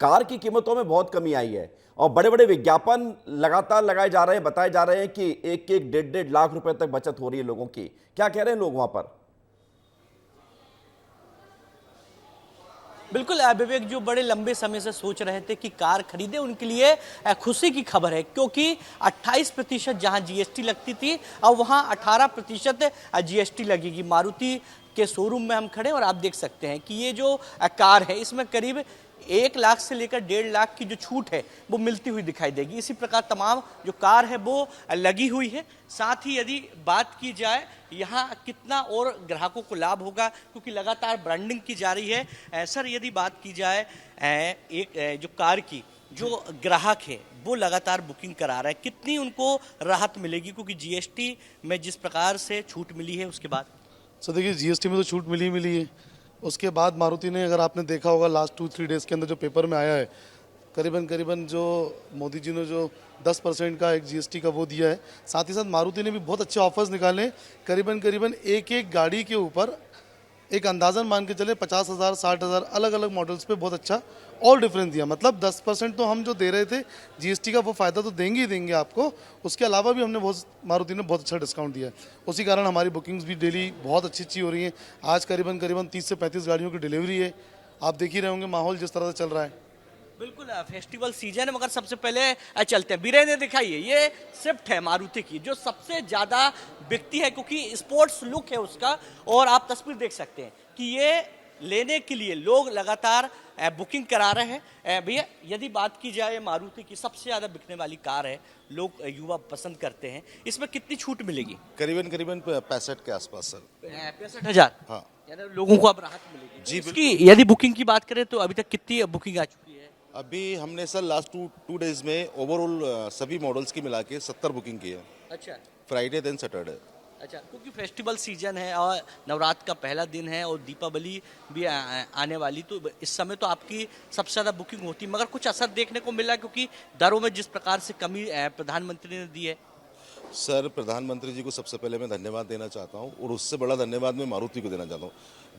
Car की कीमतों में बहुत कमी आई है और बड़े बड़े विज्ञापन लगातार लगाए जा रहे हैं, बताए जा रहे हैं कि एक एक 1.5 लाख रुपए तक बचत हो रही है लोगों की। क्या कह रहे हैं लोग वहां पर? बिल्कुल विवेक, जो बड़े लंबे समय से सोच रहे थे कि कार खरीदे, उनके लिए खुशी की खबर है, क्योंकि 28% जहां जीएसटी लगती थी अब वहां 18% जीएसटी लगेगी। मारुति के शोरूम में हम खड़े और आप देख सकते हैं कि ये जो कार है इसमें करीब 1 लाख से लेकर 1.5 लाख की जो छूट है वो मिलती हुई दिखाई देगी। इसी प्रकार तमाम जो कार है वो लगी हुई है। साथ ही यदि बात की जाए यहाँ कितना और ग्राहकों को लाभ होगा, क्योंकि लगातार ब्रांडिंग की जा रही है। सर, यदि बात की जाए एक जो कार की जो ग्राहक है वो लगातार बुकिंग करा रहा है, कितनी उनको राहत मिलेगी, क्योंकि जीएसटी में जिस प्रकार से छूट मिली है उसके बाद? सर देखिए, जीएसटी में तो छूट मिली है। उसके बाद मारुति ने, अगर आपने देखा होगा लास्ट 2-3 डेज़ के अंदर जो पेपर में आया है, करीबन जो मोदी जी ने जो 10% का एक जीएसटी का वो दिया है, साथ ही साथ मारुति ने भी बहुत अच्छे ऑफर्स निकाले। करीबन एक गाड़ी के ऊपर एक अंदाज़न मान के चले 50,000 60,000 अलग अलग मॉडल्स पे बहुत अच्छा और डिफरेंस दिया। मतलब 10% तो हम जो दे रहे थे जीएसटी का वो फ़ायदा तो देंगे ही देंगे आपको, उसके अलावा भी हमने मारुति ने बहुत अच्छा डिस्काउंट दिया है। उसी कारण हमारी बुकिंग्स भी डेली बहुत अच्छी हो रही हैं। आज करीबन 30 से 35 गाड़ियों की डिलीवरी है। आप देख ही रहे होंगे माहौल जिस तरह से चल रहा है। बिल्कुल फेस्टिवल सीजन है, मगर सबसे पहले चलते हैं वीरेंद्र, दिखाइए ये स्विफ्ट है मारुति की जो सबसे ज्यादा बिकती है, क्योंकि स्पोर्ट्स लुक है उसका। और आप तस्वीर देख सकते हैं कि ये लेने के लिए लोग लगातार बुकिंग करा रहे हैं। भैया, यदि बात की जाए मारुति की सबसे ज्यादा बिकने वाली कार है, लोग युवा पसंद करते हैं, इसमें कितनी छूट मिलेगी? करीबन 65 के आसपास सर। 65,000? हाँ, यानी लोगों को अब राहत मिलेगी जी इसकी। यदि बुकिंग की बात करें तो अभी तक कितनी बुकिंग आ चुकी है? अभी हमने सर लास्ट टू डेज में ओवरऑल सभी मॉडल्स की मिला के 70 बुकिंग की है। अच्छा फ्राइडे देन सैटरडे। अच्छा, क्योंकि फेस्टिवल सीजन है और नवरात्र का पहला दिन है और दीपावली भी आने वाली, तो इस समय तो आपकी सबसे ज़्यादा बुकिंग होती है, मगर कुछ असर देखने को मिला क्योंकि दरों में जिस प्रकार से कमी प्रधानमंत्री ने दी है? सर, प्रधानमंत्री जी को सबसे पहले मैं धन्यवाद देना चाहता हूँ और उससे बड़ा धन्यवाद मैं मारुति को देना चाहता हूँ।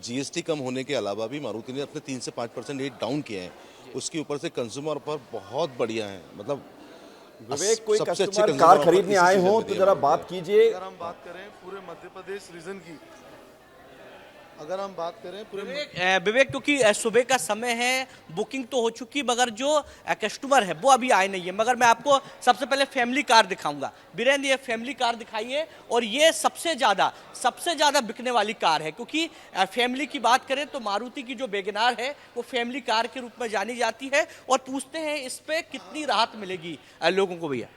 जीएसटी कम होने के अलावा भी मारुति ने अपने 3 से 5% रेट डाउन किए हैं। उसके ऊपर से कंज्यूमर पर बहुत बढ़िया है। मतलब विवेक, कोई सबसे अच्छे कस्टमर consumer कार offer खरीदने इसी आए सीजन हो में तो दिया जरा है। बात कीजिए। अगर हम बात करें पूरे मध्य प्रदेश रीजन की, अगर हम बात करें पूरे विवेक, क्योंकि सुबह का समय है, बुकिंग तो हो चुकी, मगर जो कस्टमर है वो अभी आए नहीं है। मगर मैं आपको सबसे पहले फैमिली कार दिखाऊंगा। वीरेंद्र, ये फैमिली कार दिखाइए, और ये सबसे ज़्यादा बिकने वाली कार है, क्योंकि फैमिली की बात करें तो मारुति की जो वैगनआर है वो फैमिली कार के रूप में जानी जाती है। और पूछते हैं इस पे कितनी राहत मिलेगी लोगों को। भैया,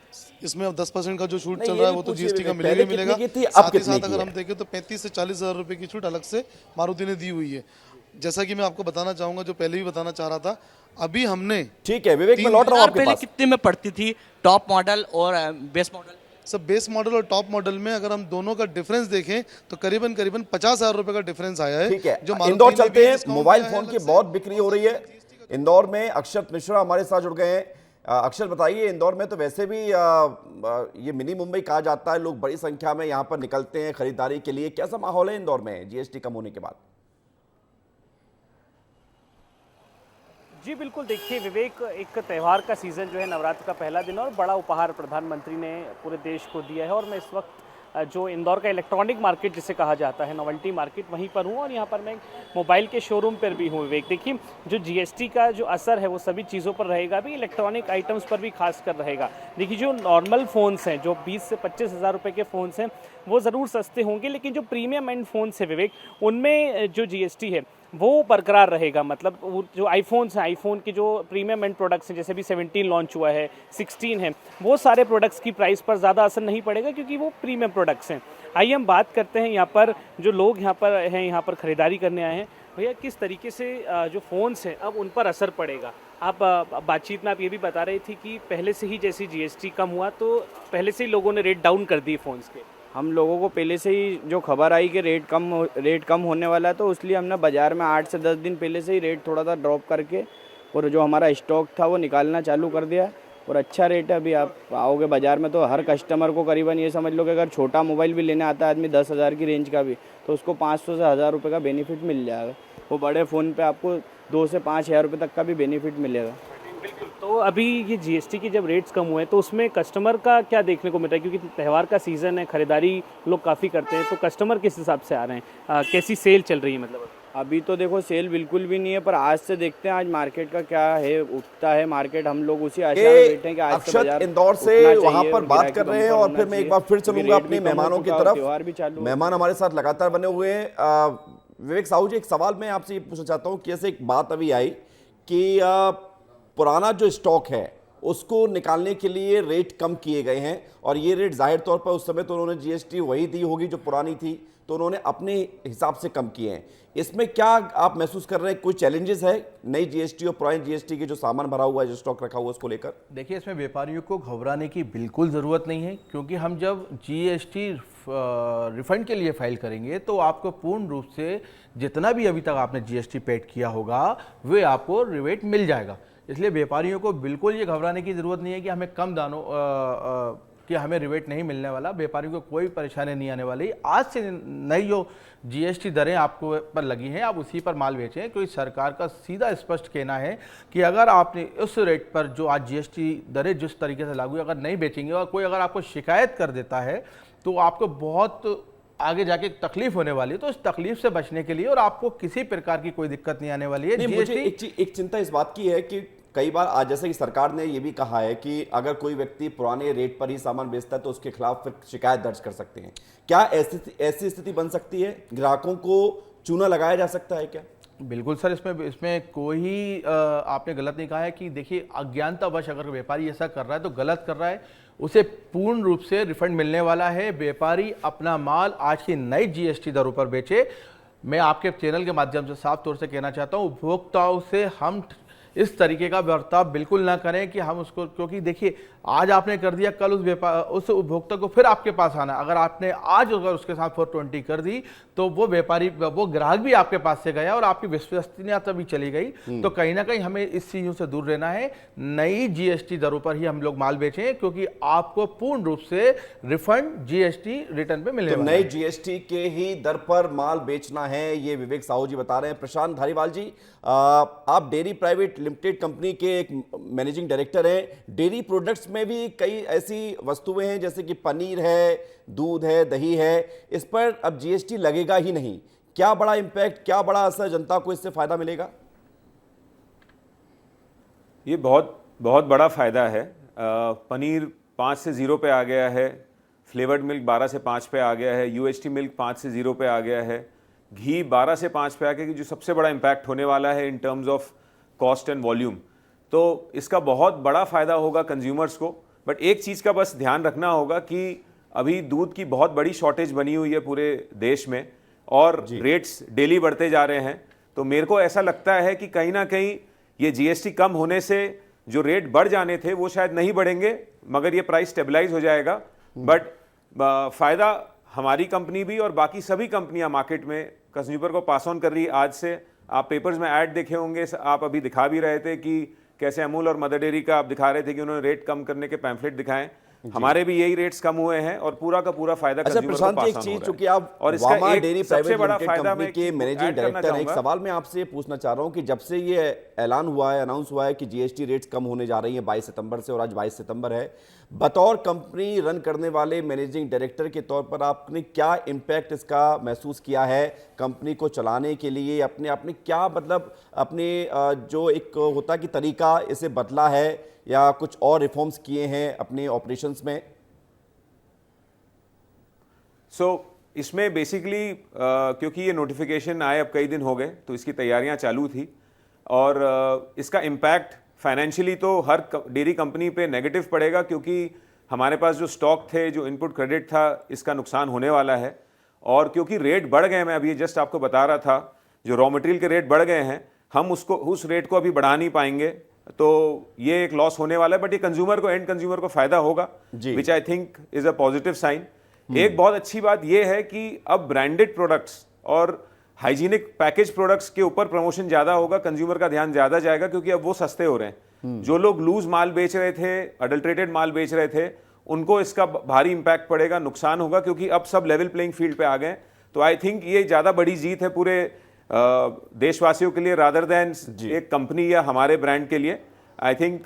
इसमें अब 10% का जो छूट नहीं, चल ये रहा है भी वो तो पूछिए जीएसटी का विवेक, मिलेगा ही पहले मिलेगा। कितनी की थी, अब साथ ही कितने साथ की अगर है? हम देखें तो 35 से 40 हज़ार रुपए की छूट अलग से मारुति ने दी हुई है। जैसा कि मैं आपको बताना चाहूंगा, जो पहले भी बताना चाह रहा था, अभी हमने ठीक है विवेक, मैं लौट रहा हूँ आपके पहले पास। कितने में पड़ती थी टॉप मॉडल और बेस मॉडल? सब बेस मॉडल और टॉप मॉडल में अगर हम दोनों का डिफरेंस देखें तो करीबन 50,000 रुपए का डिफरेंस आया है। ठीक है, जो मारुति इंदौर ने चलते भी हैं। डिस्काउंट मोबाइल दिया है फोन की अलग से। बहुत बिक्री हो रही है इंदौर में। अक्षत मिश्रा हमारे साथ जुड़ गए हैं। अक्षत, बताइए, इंदौर में तो वैसे भी ये मिनी मुंबई कहा जाता है, लोग बड़ी संख्या में यहाँ पर निकलते हैं खरीदारी के लिए। कैसा माहौल है इंदौर में जीएसटी कम होने के बाद? जी बिल्कुल, देखिए विवेक, एक त्यौहार का सीज़न जो है, नवरात्र का पहला दिन, और बड़ा उपहार प्रधानमंत्री ने पूरे देश को दिया है। और मैं इस वक्त जो इंदौर का इलेक्ट्रॉनिक मार्केट जिसे कहा जाता है, नोवेल्टी मार्केट, वहीं पर हूँ। और यहाँ पर मैं मोबाइल के शोरूम पर भी हूँ। विवेक, देखिए जो जीएसटी का जो असर है वो सभी चीज़ों पर रहेगा भी, इलेक्ट्रॉनिक आइटम्स पर भी खास कर रहेगा। देखिए जो नॉर्मल फ़ोन्स हैं, जो 20 से 25 हज़ार रुपये के फ़ोन्स हैं, वो ज़रूर सस्ते होंगे, लेकिन जो प्रीमियम एंड फ़ोन्स है विवेक, उनमें जो जीएसटी है वो बरकरार रहेगा। मतलब वो जो आईफोन्स हैं, आईफोन के जो प्रीमियम एंड प्रोडक्ट्स हैं, जैसे भी 17 लॉन्च हुआ है, 16 है, वो सारे प्रोडक्ट्स की प्राइस पर ज़्यादा असर नहीं पड़ेगा, क्योंकि वो प्रीमियम प्रोडक्ट्स हैं। आइए हम बात करते हैं यहाँ पर जो लोग यहाँ पर हैं, यहाँ पर ख़रीदारी करने आए हैं। भैया, किस तरीके से जो फ़ोन्स हैं अब उन पर असर पड़ेगा? आप बातचीत में आप ये भी बता रही थी कि पहले से ही जैसे जीएसटी कम हुआ तो पहले से ही लोगों ने रेट डाउन कर दिए फ़ोन्स के। हम लोगों को पहले से ही जो खबर आई कि रेट कम होने वाला है, तो इसलिए हमने बाज़ार में 8 से 10 दिन पहले से ही रेट थोड़ा सा ड्रॉप करके और जो हमारा स्टॉक था वो निकालना चालू कर दिया। और अच्छा रेट है। अभी आप आओगे बाज़ार में तो हर कस्टमर को करीबन ये समझ लो कि अगर छोटा मोबाइल भी लेने आता है आदमी 10,000 की रेंज का भी, तो उसको 500 से 1,000 रुपये का बेनिफिट मिल जाएगा। वो बड़े फ़ोन पे आपको 2 से 5,000 रुपये तक का भी बेनिफिट मिलेगा। तो अभी ये जीएसटी के जब रेट्स कम हुए तो उसमें कस्टमर का क्या देखने को मिल रहा है, क्योंकि त्यौहार का सीज़न है, खरीदारी लोग काफ़ी करते हैं, तो कस्टमर किस हिसाब से आ रहे हैं, कैसी सेल चल रही है मतलब? अभी तो देखो सेल बिल्कुल भी नहीं है, पर आज से देखते हैं आज मार्केट का क्या है, उठता है मार्केट। हम लोग उसी आशा में बैठे हैं कि आज से अक्षत बाजार इंदौर से उठना वहां चाहिए पर और बात गिराकी कर रहे हैं, बम्पर और फिर होना मैं एक बार चाहिए, फिर क्योंकि चलूंगा रेट भी अपने कम हो मेहमानों की चुका और तरफ। त्योहार भी चालू हो मेहमान हमारे साथ लगातार बने हुए हैं। विवेक साहू जी, एक सवाल मैं आपसे ये पूछना चाहता हूँ कि ऐसे एक बात अभी आई कि पुराना जो स्टॉक है उसको निकालने के लिए रेट कम किए गए हैं, और ये रेट जाहिर तौर पर उस समय तो उन्होंने जीएसटी वही दी होगी जो पुरानी थी, तो उन्होंने अपने हिसाब से कम किए हैं। इसमें क्या आप महसूस कर रहे हैं, कोई चैलेंजेस है नई जीएसटी और पुरानी जीएसटी के जो सामान भरा हुआ है, जो स्टॉक रखा हुआ है, उसको लेकर? देखिए, इसमें व्यापारियों को घबराने की बिल्कुल ज़रूरत नहीं है, क्योंकि हम जब जीएसटी रिफंड के लिए फाइल करेंगे तो आपको पूर्ण रूप से जितना भी अभी तक आपने जीएसटी पेड किया होगा वे आपको रिबेट मिल जाएगा। इसलिए व्यापारियों को बिल्कुल ये घबराने की ज़रूरत नहीं है कि हमें कम दानों कि हमें रिबेट नहीं मिलने वाला। व्यापारियों को कोई परेशानी नहीं आने वाली। आज से नई जो जीएसटी दरें आपको पर लगी हैं, आप उसी पर माल बेचें, क्योंकि सरकार का सीधा स्पष्ट कहना है कि अगर आपने उस रेट पर जो आज जीएसटी दरें जिस तरीके से लागू है अगर नहीं बेचेंगे और कोई अगर आपको शिकायत कर देता है तो आपको बहुत आगे जाके तकलीफ होने वाली है। तो इस तकलीफ से बचने के लिए और आपको किसी प्रकार की कोई दिक्कत नहीं आने वाली है। नहीं, मुझे एक चिंता इस बात की है कि कई बार आज जैसे कि सरकार ने ये भी कहा है कि अगर कोई व्यक्ति पुराने रेट पर ही सामान बेचता है तो उसके खिलाफ फिर शिकायत दर्ज कर सकते हैं। क्या ऐसी स्थिति बन सकती है? ग्राहकों को चूना लगाया जा सकता है क्या? बिल्कुल सर, इसमें कोई आपने गलत नहीं कहा है कि देखिए, अज्ञानतावश अगर व्यापारी ऐसा कर रहा है तो गलत कर रहा है, उसे पूर्ण रूप से रिफंड मिलने वाला है। व्यापारी अपना माल आज की नई जीएसटी दरों पर बेचे। मैं आपके चैनल के माध्यम से साफ तौर से कहना चाहता हूं, उपभोक्ताओं से हम इस तरीके का बर्ताव बिल्कुल ना करें कि हम उसको, क्योंकि देखिए आज आपने कर दिया, कल उस उपभोक्ता को फिर आपके पास आना। अगर आपने आज अगर उसके साथ 420 कर दी तो वो व्यापारी, वो ग्राहक भी आपके पास से गया और आपकी विश्वसनीयता भी चली गई। तो कहीं ना कहीं हमें इस चीज़ों से दूर रहना है। नई जीएसटी दरों पर ही हम लोग माल बेचें, क्योंकि आपको पूर्ण रूप से रिफंड जीएसटी रिटर्न पे मिलने वाला है। नई जीएसटी के ही दर पर माल बेचना है, ये विवेक साहू जी बता रहे हैं। प्रशांत धारीवाल जी, आप डेयरी प्राइवेट लिमिटेड कंपनी के एक मैनेजिंग डायरेक्टर हैं। डेयरी प्रोडक्ट्स में भी कई ऐसी वस्तुएं हैं जैसे कि पनीर है, दूध है, दही है, इस पर अब जीएसटी लगेगा ही नहीं। क्या बड़ा इंपैक्ट, क्या बड़ा असर, जनता को इससे फायदा मिलेगा? ये बहुत बहुत बड़ा फ़ायदा है। पनीर 5 से 0 पे आ गया है, फ्लेवर्ड मिल्क 12 से 5 पे आ गया है, यूएचटी मिल्क 5 से 0 पे आ गया है, घी 12 से 5 पे आ गया, कि जो सबसे बड़ा इम्पैक्ट होने वाला है in terms of cost and volume. तो इसका बहुत बड़ा फ़ायदा होगा कंज्यूमर्स को। बट एक चीज़ का बस ध्यान रखना होगा कि अभी दूध की बहुत बड़ी शॉर्टेज बनी हुई है पूरे देश में और रेट्स डेली बढ़ते जा रहे हैं। तो मेरे को ऐसा लगता है कि कहीं ना कहीं ये जीएसटी कम होने से जो रेट बढ़ जाने थे वो शायद नहीं बढ़ेंगे, मगर ये प्राइस स्टेबलाइज हो जाएगा। बट फ़ायदा हमारी कंपनी भी और बाकी सभी कंपनियां मार्केट में कंज्यूमर को पास ऑन कर रही है। आज से आप पेपर्स में ऐड देखे होंगे, आप अभी दिखा भी रहे थे कि कैसे अमूल और मदर डेयरी का आप दिखा रहे थे कि उन्होंने रेट कम करने के पैम्फलेट दिखाएं। हमारे भी यही रेट्स कम हुए हैं और पूरा का पूरा फायदा कंज्यूमर को पास ऑन हो रहा है। चूंकि आप और इसका एक डेयरी सबसे बड़ा प्राइवेट फायदा कंपनी के मैनेजिंग डायरेक्टर हैं, एक सवाल मैं आपसे पूछना चाह रहा हूं कि जब से ये ऐलान हुआ है, अनाउंस हुआ है कि जीएसटी रेट्स कम होने जा रही हैं 22 सितंबर से, और आज 22 सितंबर है, बतौर कंपनी रन करने वाले मैनेजिंग डायरेक्टर के तौर पर आपने क्या इम्पैक्ट इसका महसूस किया है कंपनी को चलाने के लिए? अपने क्या मतलब अपने जो एक होता कि तरीका इसे बदला है या कुछ और रिफॉर्म्स किए हैं अपने ऑपरेशंस में? इसमें बेसिकली क्योंकि ये नोटिफिकेशन आए अब कई दिन हो गए तो इसकी तैयारियां चालू थी और इसका इम्पैक्ट फाइनेंशियली तो हर डेयरी कंपनी पे नेगेटिव पड़ेगा, क्योंकि हमारे पास जो स्टॉक थे, जो इनपुट क्रेडिट था, इसका नुकसान होने वाला है। और क्योंकि रेट बढ़ गए, मैं अभी जस्ट आपको बता रहा था, जो रॉ मटेरियल के रेट बढ़ गए हैं, हम उस रेट को अभी बढ़ा नहीं पाएंगे, तो ये एक लॉस होने वाला है। बट ये कंज्यूमर को, एंड कंज्यूमर को फायदा होगा, which I think is a positive sign. एक बहुत अच्छी बात यह है कि अब ब्रांडेड प्रोडक्ट्स और हाइजीनिक पैकेज प्रोडक्ट्स के ऊपर प्रमोशन ज़्यादा होगा, कंज्यूमर का ध्यान ज़्यादा जाएगा, क्योंकि अब वो सस्ते हो रहे हैं। जो लोग लूज माल बेच रहे थे, अडल्ट्रेटेड माल बेच रहे थे, उनको इसका भारी इंपैक्ट पड़ेगा, नुकसान होगा, क्योंकि अब सब लेवल प्लेइंग फील्ड पे आ गए। तो आई थिंक ये ज़्यादा बड़ी जीत है पूरे देशवासियों के लिए रादर देन एक कंपनी या हमारे ब्रांड के लिए। आई थिंक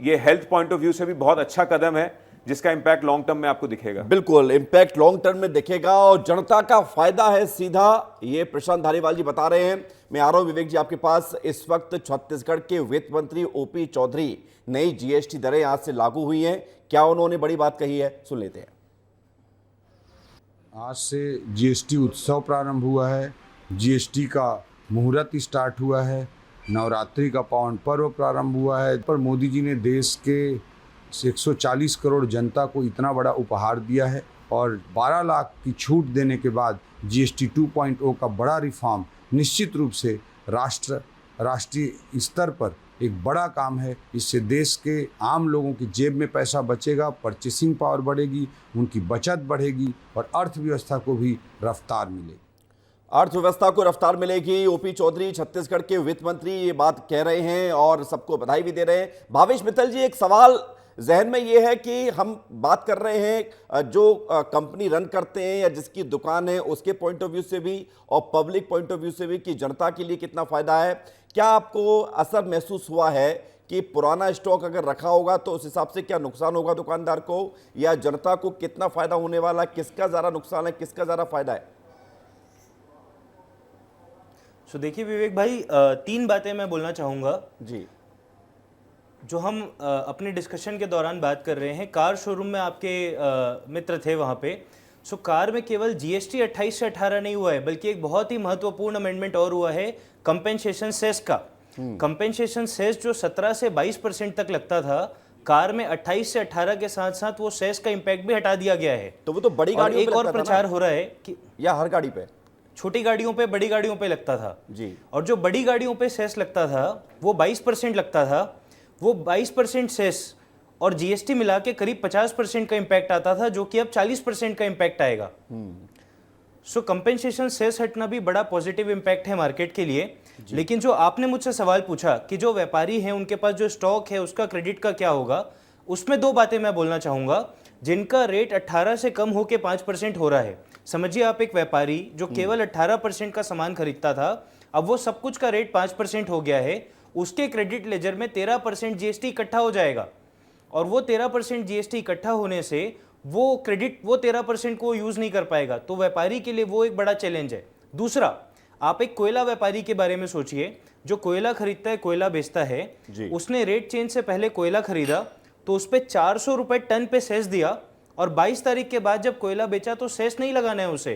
ये हेल्थ पॉइंट ऑफ व्यू से भी बहुत अच्छा कदम है, जिसका इंपैक्ट लॉन्ग टर्म में आपको दिखेगा। बिल्कुल इंपैक्ट लॉन्ग टर्म में दिखेगा और जनता का फायदा है सीधा, ये प्रशांत धारीवाल जी बता रहे हैं। मैं आ रहा हूं विवेक जी आपके पास। इस वक्त छत्तीसगढ़ के वित्त मंत्री ओपी चौधरी, नई जीएसटी दरें आज से लागू हुई हैं, क्या उन्होंने बड़ी बात कही है, सुन लेते हैं। आज से जीएसटी उत्सव प्रारंभ हुआ है, जीएसटी का मुहूर्त स्टार्ट हुआ है, नवरात्रि का पावन पर्व प्रारंभ हुआ है। पर मोदी जी ने देश के 140 करोड़ जनता को इतना बड़ा उपहार दिया है और 12 लाख की छूट देने के बाद जीएसटी 2.0 का बड़ा रिफॉर्म निश्चित रूप से राष्ट्रीय स्तर पर एक बड़ा काम है। इससे देश के आम लोगों की जेब में पैसा बचेगा, परचेसिंग पावर बढ़ेगी, उनकी बचत बढ़ेगी और अर्थव्यवस्था को भी रफ्तार मिलेगी। अर्थव्यवस्था को रफ्तार मिलेगी। ओपी चौधरी छत्तीसगढ़ के वित्त मंत्री ये बात कह रहे हैं और सबको बधाई भी दे रहे हैं। भावेश मित्तल जी, एक सवाल जहन में ये है कि हम बात कर रहे हैं जो कंपनी रन करते हैं या जिसकी दुकान है उसके पॉइंट ऑफ व्यू से भी और पब्लिक पॉइंट ऑफ व्यू से भी कि जनता के लिए कितना फायदा है। क्या आपको असर महसूस हुआ है कि पुराना स्टॉक अगर रखा होगा तो उस हिसाब से क्या नुकसान होगा दुकानदार को, या जनता को कितना फायदा होने वाला, किसका ज़्यादा नुकसान है, किसका ज़्यादा फायदा है? सो देखिए विवेक भाई, 3 बातें मैं बोलना चाहूँगा जी। जो हम अपने डिस्कशन के दौरान बात कर रहे हैं, कार शोरूम में आपके मित्र थे वहाँ पे। सो कार में केवल जीएसटी 28 से 18 नहीं हुआ है, बल्कि एक बहुत ही महत्वपूर्ण अमेंडमेंट और हुआ है कंपेंसेशन सेस का। कंपेंसेशन सेस जो 17 से 22% तक लगता था, कार में 28 से 18 के साथ साथ वो सेस का इम्पैक्ट भी हटा दिया गया है। तो वो तो बड़ी गाड़ियों पे एक और प्रचार हो रहा है कि या हर गाड़ी पे, छोटी गाड़ियों पे, बड़ी गाड़ियों पे लगता था जी। और जो बड़ी गाड़ियों पे सेस लगता था वो 22% लगता था। वो 22% सेस और जीएसटी मिला के करीब 50% का इम्पैक्ट आता था, जो कि अब 40% का इम्पैक्ट आएगा। सो कंपेंसेशन सेस हटना भी बड़ा पॉजिटिव इम्पैक्ट है मार्केट के लिए। लेकिन जो आपने मुझसे सवाल पूछा कि जो व्यापारी हैं उनके पास जो स्टॉक है उसका क्रेडिट का क्या होगा, उसमें 2 बातें मैं बोलना चाहूँगा। जिनका रेट 18 से कम होके 5% हो रहा है, समझिए आप एक व्यापारी जो केवल 18% का सामान खरीदता था, अब वो सब कुछ का रेट 5% हो गया है, उसके क्रेडिट लेजर में 13% जीएसटी इकट्ठा हो जाएगा और वो 13% जीएसटी इकट्ठा होने से वो क्रेडिट वो 13% को यूज़ नहीं कर पाएगा। तो व्यापारी के लिए वो एक बड़ा चैलेंज है। दूसरा, आप एक कोयला व्यापारी के बारे में सोचिए, जो कोयला खरीदता है, कोयला बेचता है, उसने रेट चेंज से पहले कोयला खरीदा तो उस पर 400 रुपये टन पे सेस दिया और 22 तारीख के बाद जब कोयला बेचा तो सेस नहीं लगाना है उसे,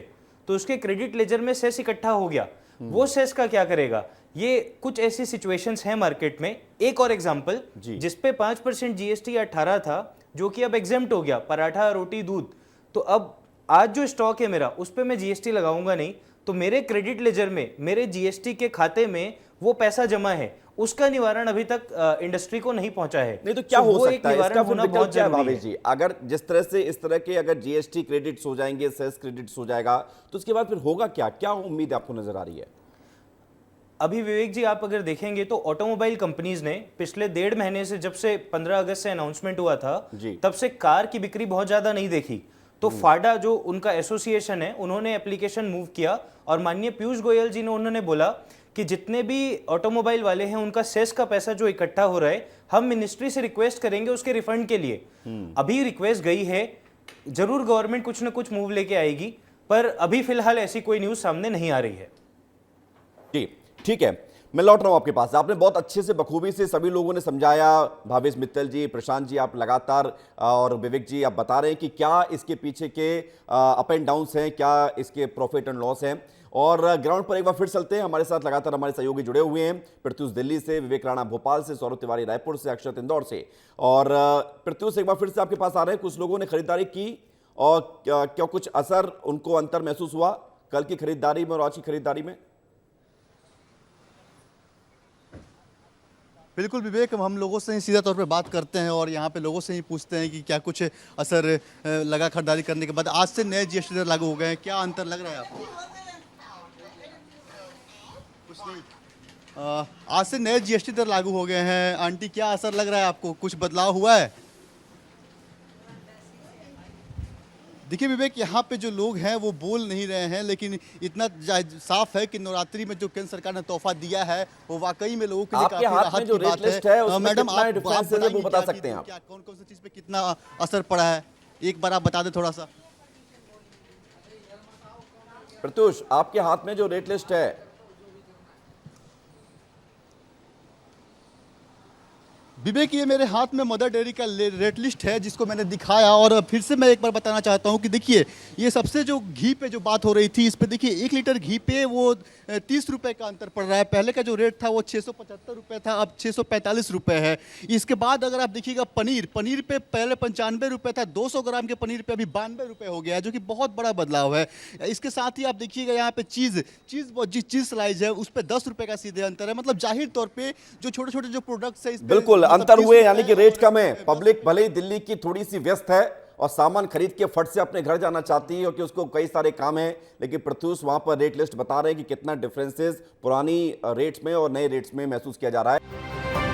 तो उसके क्रेडिट लेजर में सेस इकट्ठा हो गया। वो सेस का क्या करेगा? ये कुछ ऐसी सिचुएशंस हैं मार्केट में। एक और एग्जांपल, जिसपे 5% जीएसटी 18 था, जो कि अब एग्जेम्प्ट हो गया, पराठा, रोटी, दूध। तो अब आज जो स्टॉक है मेरा, उस पर मैं जीएसटी लगाऊंगा नहीं, तो मेरे क्रेडिट लेजर में, मेरे जीएसटी के खाते में वो पैसा जमा है, उसका निवारण अभी तक इंडस्ट्री को नहीं पहुंचा है। नहीं तो क्या हो सकता है इसका होना बहुत क्या जरूरी भावेश जी? अगर जिस तरह से इस तरह के अगर जीएसटी क्रेडिट्स हो जाएंगे, सेस क्रेडिट्स हो जाएगा, तो उसके बाद फिर होगा क्या? क्या उम्मीद आपको नजर आ रही है? अभी विवेक जी, आप अगर देखेंगे तो ऑटोमोबाइल कंपनीज ने पिछले 1.5 महीने से, जब से 15 अगस्त से अनाउंसमेंट हुआ था, तब से कार की बिक्री बहुत ज्यादा नहीं देखी। तो फाडा जो उनका एसोसिएशन है, उन्होंने एप्लीकेशन मूव किया और माननीय पीयूष गोयल जी ने उन्होंने बोला कि जितने भी ऑटोमोबाइल वाले हैं उनका सेस का पैसा जो इकट्ठा हो रहा है, हम मिनिस्ट्री से रिक्वेस्ट करेंगे उसके रिफंड के लिए। अभी रिक्वेस्ट गई है, जरूर गवर्नमेंट कुछ ना कुछ मूव लेके आएगी, पर अभी फिलहाल ऐसी कोई न्यूज सामने नहीं आ रही है। जी ठीक है, मैं लौट रहा हूं आपके पास। आपने बहुत अच्छे से, बखूबी से सभी लोगों ने समझाया। भावेश मित्तल जी, प्रशांत जी, आप लगातार, और विवेक जी आप बता रहे हैं कि क्या इसके पीछे के अप एंड डाउन्स हैं, क्या इसके प्रॉफिट एंड लॉस हैं। और ग्राउंड पर एक बार फिर चलते हैं। हमारे साथ लगातार हमारे सहयोगी जुड़े हुए हैं, प्रत्युष दिल्ली से, विवेक राणा भोपाल से, सौरभ तिवारी रायपुर से, अक्षत इंदौर से। और प्रत्युष, एक बार फिर से आपके पास आ रहे हैं। कुछ लोगों ने खरीदारी की और क्या कुछ असर उनको अंतर महसूस हुआ कल की खरीदारी में और आज की खरीदारी में? बिल्कुल विवेक, हम लोगों से ही सीधा तौर पे बात करते हैं और यहाँ पे लोगों से ही पूछते हैं कि क्या कुछ असर लगा खरीदारी करने के बाद। आज से नए जीएसटी दर लागू हो गए हैं, क्या अंतर लग रहा है आपको? कुछ नहीं। आज से नए जीएसटी दर लागू हो गए हैं। आंटी, क्या असर लग रहा है आपको? कुछ बदलाव हुआ है? देखिए विवेक, यहाँ पे जो लोग हैं वो बोल नहीं रहे हैं, लेकिन इतना साफ है कि नवरात्रि में जो केंद्र सरकार ने तोहफा दिया है वो वाकई में लोगों के लिए काफी राहत की बात है। मैडम, आप वो बता सकते हैं आप? क्या कौन कौन सी चीज पे कितना असर पड़ा है, एक बार आप बता दें थोड़ा सा। प्रत्युष, आपके हाथ में जो रेट लिस्ट है, विवेक, ये मेरे हाथ में मदर डेयरी का रेट लिस्ट है जिसको मैंने दिखाया, और फिर से मैं एक बार बताना चाहता हूँ कि देखिए ये सबसे जो घी पे जो बात हो रही थी, इस पे देखिए 1 लीटर घी पे वो 30 रुपए का अंतर पड़ रहा है। पहले का जो रेट था वो 675 रुपये था, अब 645 रुपये है। इसके बाद अगर आप देखिएगा पनीर पे पहले 95 रुपये था, 200 ग्राम के पनीर पे अभी 92 रुपये हो गया है, जो कि बहुत बड़ा बदलाव है। इसके साथ ही आप देखिएगा यहाँ पे चीज़ स्लाइस है, उस पर 10 रुपये का सीधे अंतर है। मतलब जाहिर तौर पर जो छोटे छोटे जो प्रोडक्ट्स है, बिल्कुल अंतर हुए, यानी कि रेट कम है। पब्लिक भले ही दिल्ली की थोड़ी सी व्यस्त है और सामान खरीद के फट से अपने घर जाना चाहती है क्योंकि उसको कई सारे काम हैं, लेकिन प्रत्युष वहां पर रेट लिस्ट बता रहे हैं कि कितना डिफरेंसेस पुरानी रेट्स में और नए रेट्स में महसूस किया जा रहा है।